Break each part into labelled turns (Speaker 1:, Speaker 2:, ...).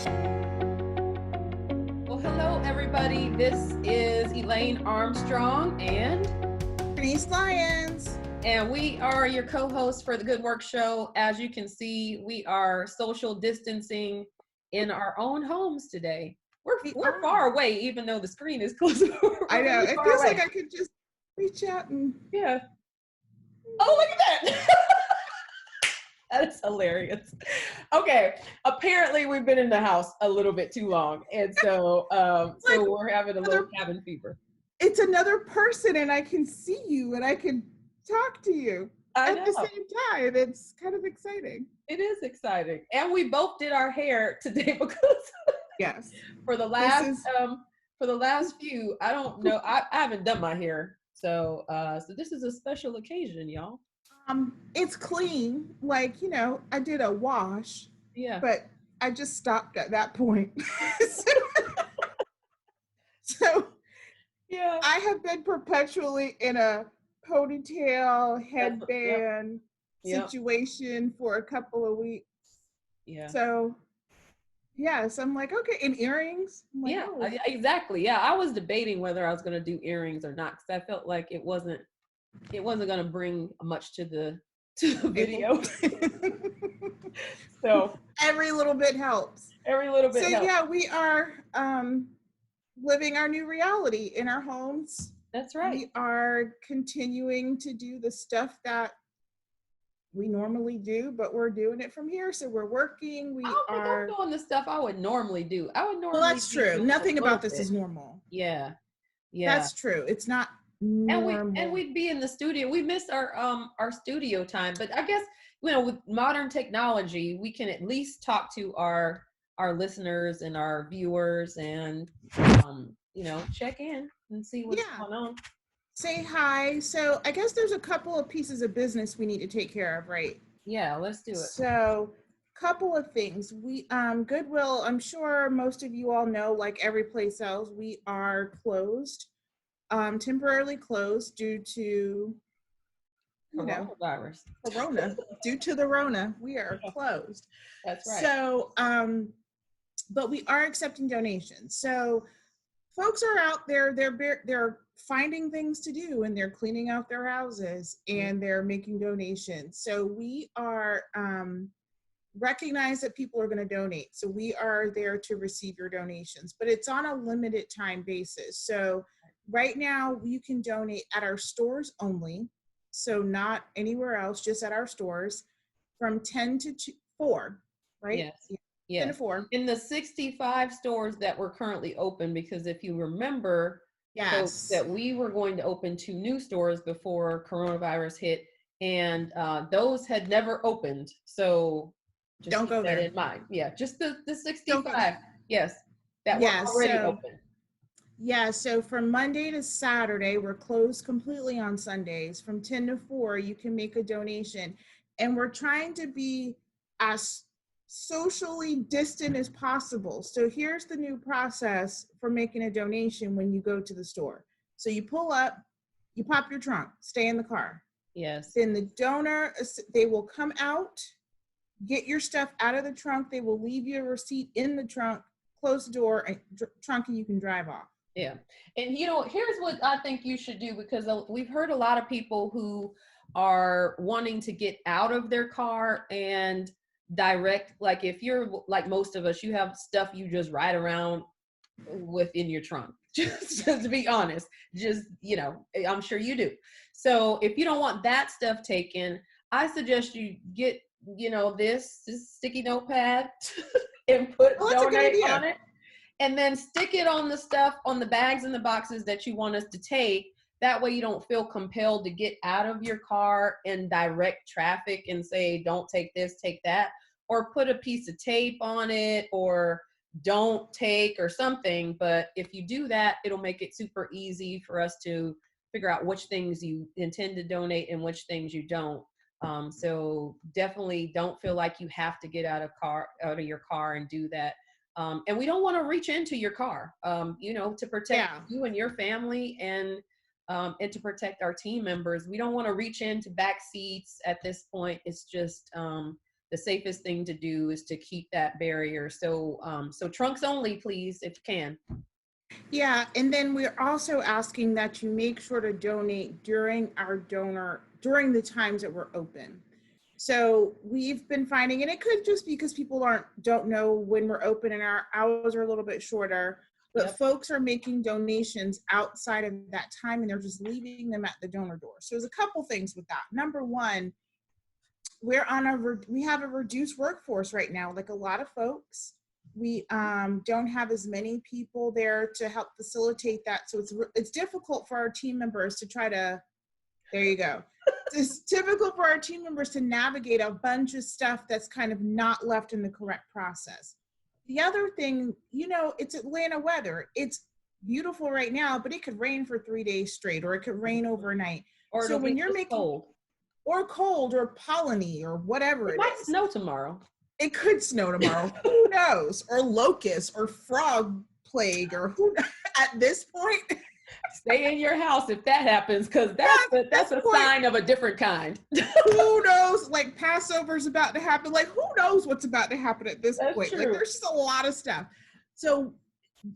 Speaker 1: Well, hello, everybody. This is Elaine Armstrong
Speaker 2: Trenise Lyons.
Speaker 1: and we are your co-hosts for the Good Work Show. As you can see, we are social distancing in our own homes today. We're far away, even though the screen is close.
Speaker 2: I know. It feels like I could just reach out and
Speaker 1: yeah. Oh, look at that. That is hilarious. Okay, apparently we've been in the house a little bit too long, and so we're having a little cabin fever.
Speaker 2: It's another person, and I can see you, and I can talk to you at the same time. It's kind of exciting.
Speaker 1: It is exciting, and we both did our hair today because
Speaker 2: yes,
Speaker 1: for the last few, I don't know, I haven't done my hair, so this is a special occasion, y'all.
Speaker 2: It's clean, like I did a wash, but I just stopped at that point. so yeah, I have been perpetually in a ponytail headband situation for a couple of weeks. Yeah. So yes, I'm like, okay, and earrings. Like,
Speaker 1: exactly. Yeah, I was debating whether I was going to do earrings or not because I felt like it wasn't going to bring much to the video. So
Speaker 2: every little bit helps.
Speaker 1: Helps.
Speaker 2: Yeah, we are living our new reality in our homes.
Speaker 1: That's right.
Speaker 2: We are continuing to do the stuff that we normally do, but we're doing it from here. So we're working.
Speaker 1: I'm doing the stuff I would normally do.
Speaker 2: Well, that's true. Nothing about this is normal.
Speaker 1: Yeah.
Speaker 2: That's true. It's not normal.
Speaker 1: And we'd be in the studio. We miss our studio time, but I guess with modern technology, we can at least talk to our listeners and our viewers and check in and see what's going on.
Speaker 2: Say hi. So I guess there's a couple of pieces of business we need to take care of, right?
Speaker 1: Yeah, let's do it.
Speaker 2: So couple of things. We Goodwill, I'm sure most of you all know, like every place else, we are closed, temporarily closed due to
Speaker 1: coronavirus.
Speaker 2: Corona. Due to the Rona, we are closed.
Speaker 1: That's right.
Speaker 2: So but we are accepting donations. So folks are out there, they're finding things to do, and they're cleaning out their houses, and they're making donations. So we are recognize that people are going to donate. So we are there to receive your donations, but it's on a limited time basis. So right now you can donate at our stores only. So not anywhere else, just at our stores from 10 to 4, right?
Speaker 1: Yes.
Speaker 2: 10 to 4.
Speaker 1: In the 65 stores that were currently open, because if you remember, folks, that we were going to open 2 new stores before coronavirus hit, and those had never opened. So just
Speaker 2: don't go there
Speaker 1: in mind. Yeah, just the 65. Yes, that were already open.
Speaker 2: Yeah, so from Monday to Saturday, we're closed completely on Sundays. From 10 to 4, you can make a donation. And we're trying to be as socially distant as possible. So here's the new process for making a donation when you go to the store. So you pull up, you pop your trunk, stay in the car.
Speaker 1: Yes.
Speaker 2: Then the donor, they will come out, get your stuff out of the trunk. They will leave you a receipt in the trunk, close the door, and trunk, and you can drive off.
Speaker 1: Yeah. And here's what I think you should do, because we've heard a lot of people who are wanting to get out of their car and direct, like if you're like most of us, you have stuff you just ride around within your trunk. Just to be honest, I'm sure you do. So if you don't want that stuff taken, I suggest you get, this sticky notepad and put donate on it. And then stick it on the stuff, on the bags and the boxes that you want us to take. That way you don't feel compelled to get out of your car and direct traffic and say, don't take this, take that. Or put a piece of tape on it, or don't take, or something. But if you do that, it'll make it super easy for us to figure out which things you intend to donate and which things you don't. So definitely don't feel like you have to get out of your car and do that. And we don't want to reach into your car, to protect you and your family, and to protect our team members. We don't want to reach into back seats at this point. It's just, the safest thing to do is to keep that barrier. So, so trunks only, please, if you can.
Speaker 2: Yeah, and then we're also asking that you make sure to donate during during the times that we're open. So we've been finding, and it could just be because people don't know when we're open and our hours are a little bit shorter, but
Speaker 1: Yep.
Speaker 2: folks are making donations outside of that time and they're just leaving them at the donor door. So there's a couple things with that. Number one, we have a reduced workforce right now. Like a lot of folks, we don't have as many people there to help facilitate that. So it's difficult for our team members to try to, there you go. It's typical for our team members to navigate a bunch of stuff that's kind of not left in the correct process. The other thing, it's Atlanta weather. It's beautiful right now, but it could rain for 3 days straight, or it could rain overnight.
Speaker 1: Or
Speaker 2: So when you're making
Speaker 1: cold.
Speaker 2: Or cold or polleny or whatever
Speaker 1: it
Speaker 2: it
Speaker 1: might
Speaker 2: is.
Speaker 1: Snow tomorrow.
Speaker 2: It could snow tomorrow. Who knows? Or locust or frog plague or who at this point.
Speaker 1: Stay in your house if that happens, because that's a sign of a different kind.
Speaker 2: Who knows? Like Passover's about to happen. Like who knows what's about to happen at this point?
Speaker 1: True.
Speaker 2: Like there's just a lot of stuff. So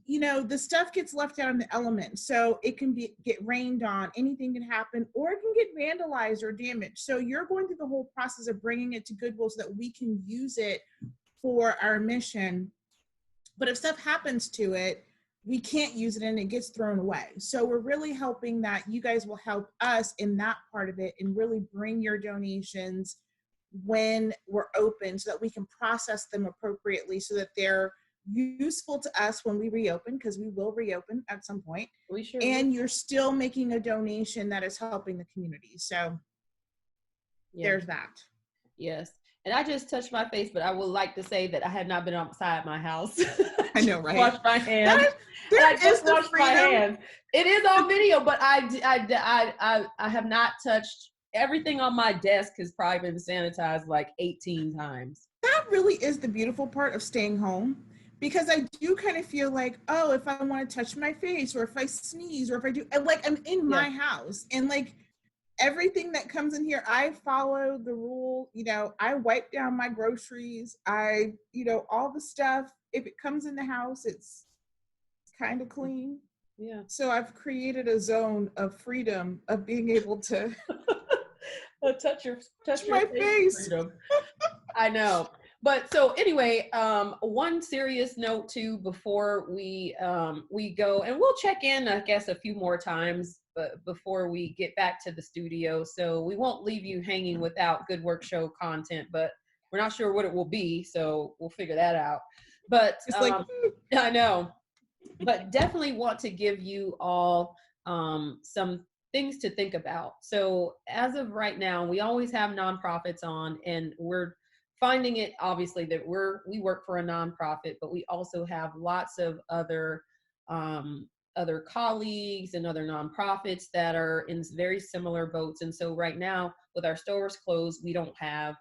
Speaker 2: the stuff gets left out in the elements. So it can get rained on, anything can happen, or it can get vandalized or damaged. So you're going through the whole process of bringing it to Goodwill so that we can use it for our mission. But if stuff happens to it, we can't use it and it gets thrown away. So we're really hoping that you guys will help us in that part of it and really bring your donations when we're open so that we can process them appropriately so that they're useful to us when we reopen, because we will reopen at some point.
Speaker 1: We sure
Speaker 2: and
Speaker 1: will.
Speaker 2: You're still making a donation that is helping the community. So there's that.
Speaker 1: Yes. And I just touched my face, but I would like to say that I have not been outside my house.
Speaker 2: I know, right?
Speaker 1: Wash my hands.
Speaker 2: There is the freedom.
Speaker 1: My hands. It is on video, but I have not touched. Everything on my desk has probably been sanitized like 18 times.
Speaker 2: That really is the beautiful part of staying home. Because I do kind of feel like, oh, if I want to touch my face or if I sneeze or if I do, and like I'm in my house and like everything that comes in here, I follow the rule, I wipe down my groceries. All the stuff, if it comes in the house, it's kind of clean.
Speaker 1: Yeah.
Speaker 2: So I've created a zone of freedom of being able to
Speaker 1: touch
Speaker 2: my face.
Speaker 1: I know. But so anyway, one serious note too before we go, and we'll check in, I guess, a few more times before we get back to the studio. So we won't leave you hanging without Good Work Show content, but we're not sure what it will be, so we'll figure that out. But I know, but definitely want to give you all some things to think about. So as of right now, we always have nonprofits on, and we're finding it obviously that we work for a nonprofit, but we also have lots of other colleagues and other nonprofits that are in very similar boats. And so right now, with our stores closed, we don't have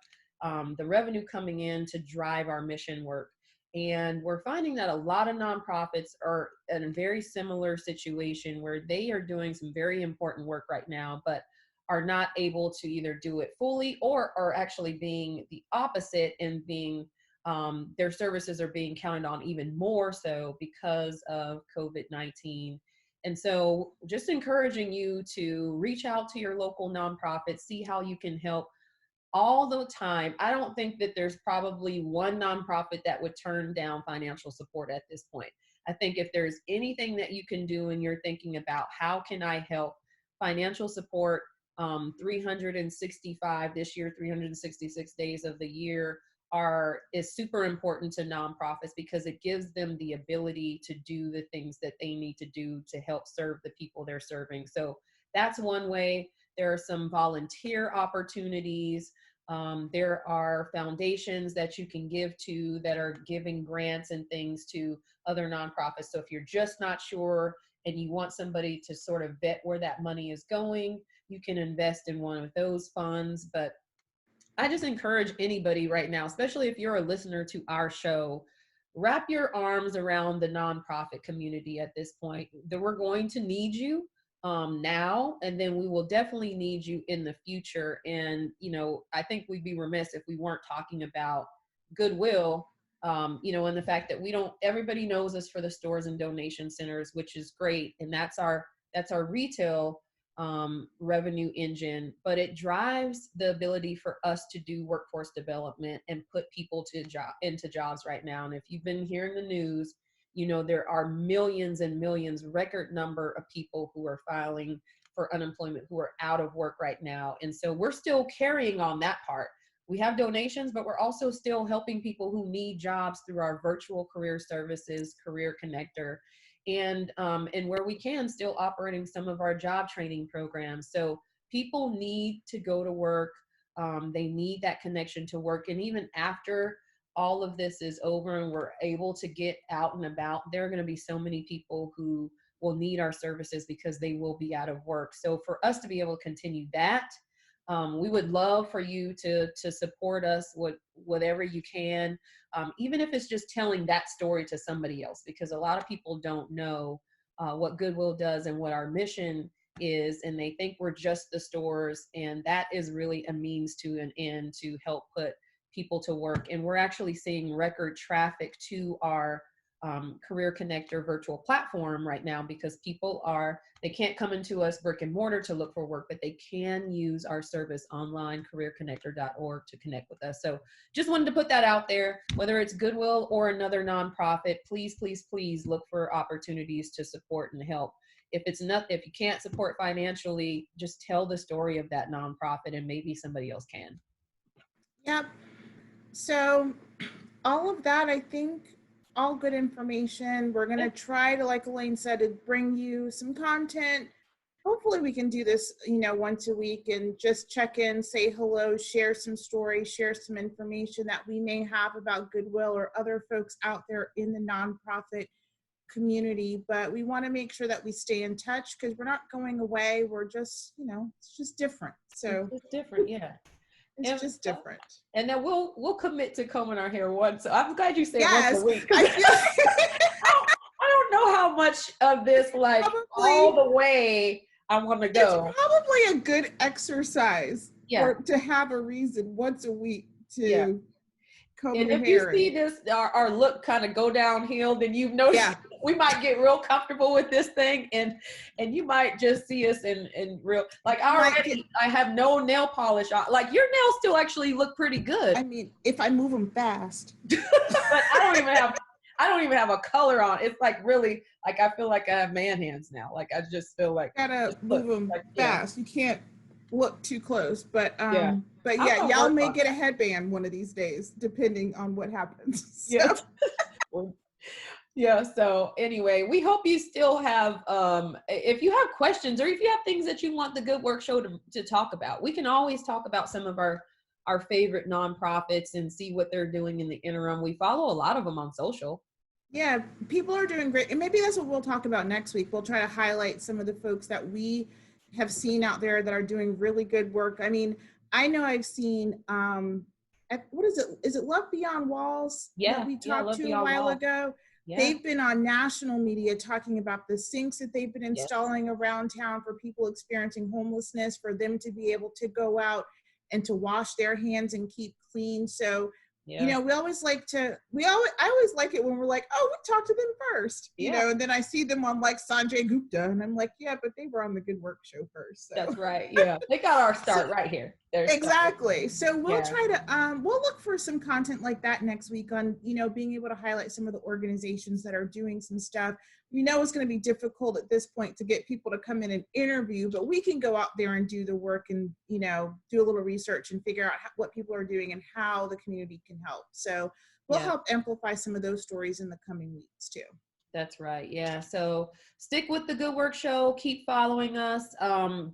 Speaker 1: the revenue coming in to drive our mission work. And we're finding that a lot of nonprofits are in a very similar situation where they are doing some very important work right now, but are not able to either do it fully or are actually being the opposite and being their services are being counted on even more so because of COVID-19. And so just encouraging you to reach out to your local nonprofit, see how you can help all the time. I don't think that there's probably one nonprofit that would turn down financial support at this point. I think if there's anything that you can do and you're thinking about how can I help, financial support 365 this year, 366 days of the year is super important to nonprofits because it gives them the ability to do the things that they need to do to help serve the people they're serving. So that's one way. There are some volunteer opportunities. There are foundations that you can give to that are giving grants and things to other nonprofits. So if you're just not sure and you want somebody to sort of vet where that money is going, you can invest in one of those funds. But I just encourage anybody right now, especially if you're a listener to our show, wrap your arms around the nonprofit community at this point. That we're going to need you. now, and then we will definitely need you in the future. And, you know, I think we'd be remiss if we weren't talking about Goodwill, you know, and the fact that everybody knows us for the stores and donation centers, which is great. And that's our retail revenue engine, but it drives the ability for us to do workforce development and put people into jobs right now. And if you've been hearing the news, you know, there are millions and millions, record number of people who are filing for unemployment, who are out of work right now. And so we're still carrying on that part. We have donations, but we're also still helping people who need jobs through our virtual career services, Career Connector, and where we can, still operating some of our job training programs. So people need to go to work. They need that connection to work. And even after all of this is over and we're able to get out and about, there are going to be so many people who will need our services because they will be out of work. So for us to be able to continue that, we would love for you to support us with whatever you can, even if it's just telling that story to somebody else, because a lot of people don't know what Goodwill does and what our mission is, and they think we're just the stores, and that is really a means to an end to help put people to work. And we're actually seeing record traffic to our Career Connector virtual platform right now, because they can't come into us brick and mortar to look for work, but they can use our service online, careerconnector.org, to connect with us. So just wanted to put that out there. Whether it's Goodwill or another nonprofit, please, please, please look for opportunities to support and help. If you can't support financially, just tell the story of that nonprofit and maybe somebody else can.
Speaker 2: Yep. So all of that, I think, all good information. We're going to try to, like Elaine said, to bring you some content. Hopefully we can do this, you know, once a week and just check in, say hello, share some stories, share some information that we may have about Goodwill or other folks out there in the nonprofit community. But we want to make sure that we stay in touch, because we're not going away. We're just, you know, it's just different. So
Speaker 1: it's different. Yeah.
Speaker 2: It's just different.
Speaker 1: And then we'll commit to combing our hair once. So I'm glad you said
Speaker 2: yes,
Speaker 1: once a week.
Speaker 2: I feel
Speaker 1: I don't know how much of this, like, probably, all the way I want to go.
Speaker 2: It's probably a good exercise to have a reason once a week to comb your hair. And if you
Speaker 1: see this, our look kind of go downhill, then you've noticed we might get real comfortable with this thing, and you might just see us in real, like, I have no nail polish on. Like, your nails still actually look pretty good.
Speaker 2: I mean, if I move them fast.
Speaker 1: But I don't even have a color on. It's like, really, like, I feel like I have man hands now. Like, I just feel like
Speaker 2: gotta move them fast. You can't look too close, but y'all may get a headband one of these days, depending on what happens. So.
Speaker 1: So anyway, we hope you still have, if you have questions or if you have things that you want the Good Work Show to talk about, we can always talk about some of our favorite nonprofits and see what they're doing in the interim. We follow a lot of them on social.
Speaker 2: Yeah, people are doing great. And maybe that's what we'll talk about next week. We'll try to highlight some of the folks that we have seen out there that are doing really good work. I mean, I know I've seen, what is it? Is it Love Beyond Walls? That we talked to a while ago. Yeah. They've been on national media talking about the sinks that they've been installing around town for people experiencing homelessness, for them to be able to go out and to wash their hands and keep clean. So, you know, I always like it when we're like, oh, we talked to them first, you know, and then I see them on, like, Sanjay Gupta, and I'm like, yeah, but they were on the Good Work Show first. So.
Speaker 1: That's right. Yeah. They got our start right here.
Speaker 2: Exactly. So we'll try to, we'll look for some content like that next week on, you know, being able to highlight some of the organizations that are doing some stuff. We know it's going to be difficult at this point to get people to come in and interview, but we can go out there and do the work and, you know, do a little research and figure out what people are doing and how the community can help. So we'll help amplify some of those stories in the coming weeks too.
Speaker 1: That's right. Yeah. So stick with the Good Work Show. Keep following us.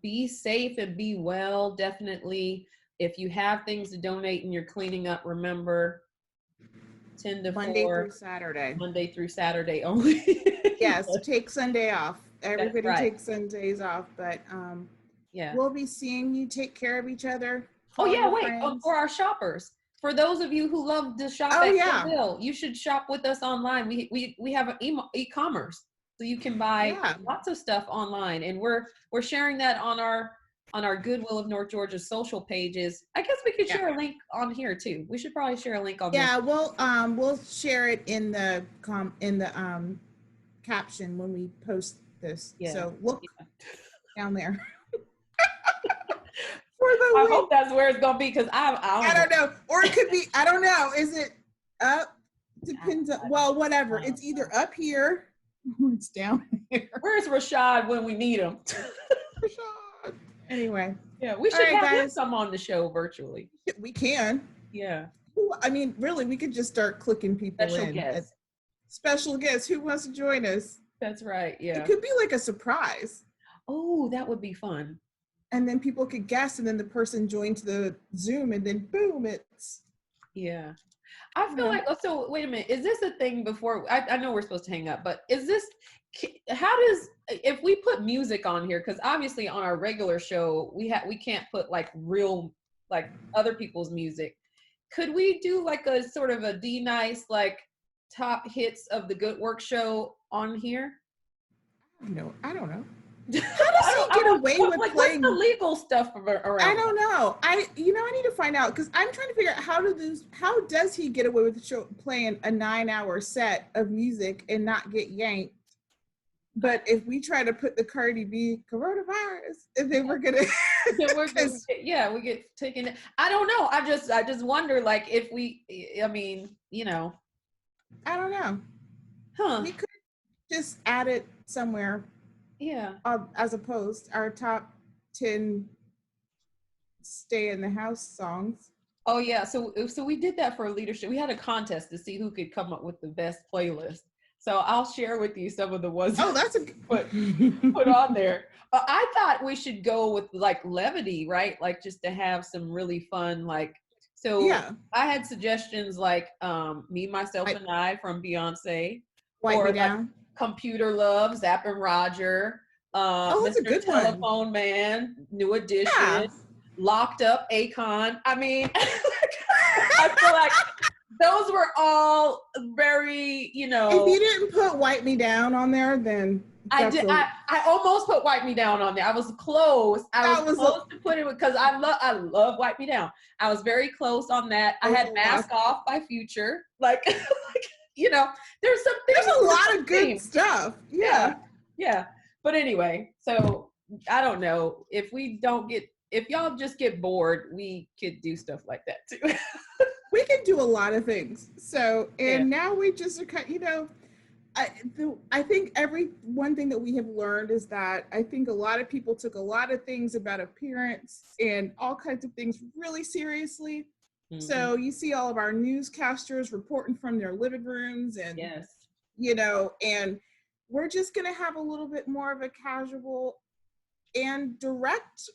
Speaker 1: Be safe and be well. Definitely. If you have things to donate and you're cleaning up, remember 10 to
Speaker 2: Monday
Speaker 1: 4.
Speaker 2: Through Saturday.
Speaker 1: Monday through Saturday only.
Speaker 2: Yes. Take Sunday off. Everybody takes Sundays off, but we'll be seeing you. Take care of each other.
Speaker 1: Oh yeah. Wait, for our shoppers. For those of you who love to shop at Goodwill, you should shop with us online. We have an e-commerce. So you can buy
Speaker 2: Yeah.
Speaker 1: lots of stuff online, and we're sharing that on our Goodwill of North Georgia social pages. I guess we could share a link on here too. We should probably share a link on this.
Speaker 2: Yeah, we'll share it in the caption when we post this.
Speaker 1: Yeah.
Speaker 2: So look down there.
Speaker 1: I hope that's where it's gonna be, because I
Speaker 2: don't know. Or it could be, I don't know. Is it up? Depends on, well, whatever. It's either up here or it's down here.
Speaker 1: Where's Rashad when we need him?
Speaker 2: Rashad. Anyway.
Speaker 1: Yeah, we should have him come on the show virtually.
Speaker 2: We can.
Speaker 1: Yeah.
Speaker 2: I mean, really, we could just start clicking people in.
Speaker 1: Guests.
Speaker 2: Special guests. Who wants to join us?
Speaker 1: That's right. Yeah.
Speaker 2: It could be like a surprise.
Speaker 1: Oh, that would be fun.
Speaker 2: And then people could guess, and then the person joins the Zoom, and then boom, it's.
Speaker 1: Yeah. I feel like, so wait a minute, is this a thing before, I know we're supposed to hang up, but is this, if we put music on here, because obviously on our regular show, we can't put like real, like other people's music. Could we do like a sort of a D-Nice, like top hits of the Good Work show on here?
Speaker 2: No, I don't know. How does he get away with playing?
Speaker 1: What's the legal stuff around?
Speaker 2: I don't know. I need to find out, because I'm trying to figure out how does he get away with the show playing a 9-hour set of music and not get yanked? But if we try to put the Cardi B coronavirus, and then we're gonna
Speaker 1: we get taken. I don't know. I just wonder, like, if we, I mean,
Speaker 2: I don't know.
Speaker 1: Huh.
Speaker 2: We could just add it somewhere.
Speaker 1: Yeah.
Speaker 2: As opposed our top 10 stay in the house songs.
Speaker 1: Oh yeah. So we did that for leadership. We had a contest to see who could come up with the best playlist. So I'll share with you some of the ones.
Speaker 2: Oh, that's a
Speaker 1: put on there. I thought we should go with like levity, right? Like just to have some really fun, like. So yeah. I had suggestions like Me, Myself, and I from Beyonce.
Speaker 2: Wipe Me Down.
Speaker 1: Like Computer Love, Zapp and Roger.
Speaker 2: That's a good
Speaker 1: Telephone
Speaker 2: one.
Speaker 1: Man, New Edition, Locked Up, Akon. I mean, I feel like those were all very,
Speaker 2: If you didn't put Wipe Me Down on there, then
Speaker 1: I did. I almost put Wipe Me Down on there. I was close. I was close to putting it, because I love Wipe Me Down. I was very close on that. I had Mask Off by Future. Like there's
Speaker 2: a lot of good stuff. Yeah.
Speaker 1: But anyway, so I don't know, if y'all just get bored, we could do stuff like that too.
Speaker 2: We can do a lot of things. So, now we just are I think one thing that we have learned is that I think a lot of people took a lot of things about appearance and all kinds of things really seriously. Mm-hmm. So you see all of our newscasters reporting from their living rooms, and and we're just going to have a little bit more of a casual and direct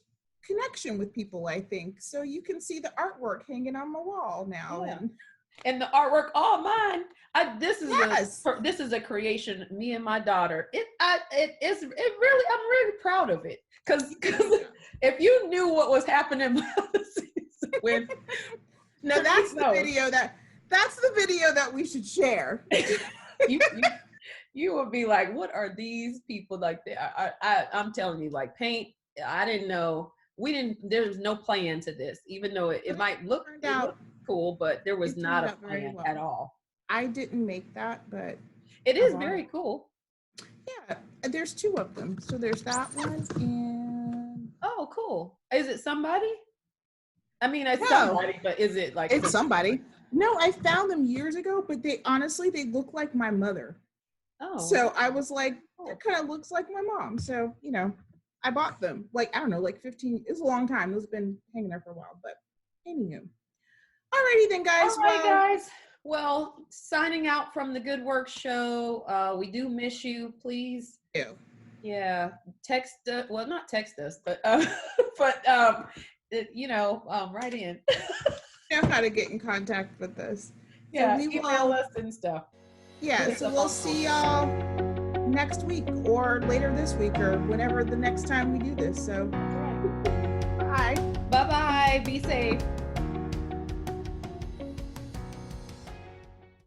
Speaker 2: connection with people, I think. So you can see the artwork hanging on my wall now.
Speaker 1: Yeah. And the artwork, all mine. This is a creation, me and my daughter. I'm really proud of it. Because if you knew what was happening when
Speaker 2: no, that's the video that we should share.
Speaker 1: You would be like, what are these people like? I'm telling you, like paint. I didn't know. There's no plan to this, even though it might look cool, but there was not a plan at all.
Speaker 2: I didn't make that, but
Speaker 1: it is very cool.
Speaker 2: Yeah, there's 2 of them. So there's that one, and
Speaker 1: oh, cool. Is it somebody? I mean, it's somebody, but is it like
Speaker 2: it's somebody? No, I found them years ago, but they look like my mother.
Speaker 1: Oh.
Speaker 2: So I was like, it kind of looks like my mom. So, I bought them. Like, I don't know, like 15, it's a long time. Those have been hanging there for a while, but anywho. Alrighty then, guys.
Speaker 1: All right, guys. Well, signing out from the Good Work Show. We do miss you. Please.
Speaker 2: Ew.
Speaker 1: Yeah. Not text us, but write in.
Speaker 2: You know how to get in contact with us.
Speaker 1: Yeah, so email us and stuff.
Speaker 2: Yeah, so we'll see y'all next week or later this week or whenever the next time we do this. So, bye.
Speaker 1: Bye-bye. Be safe.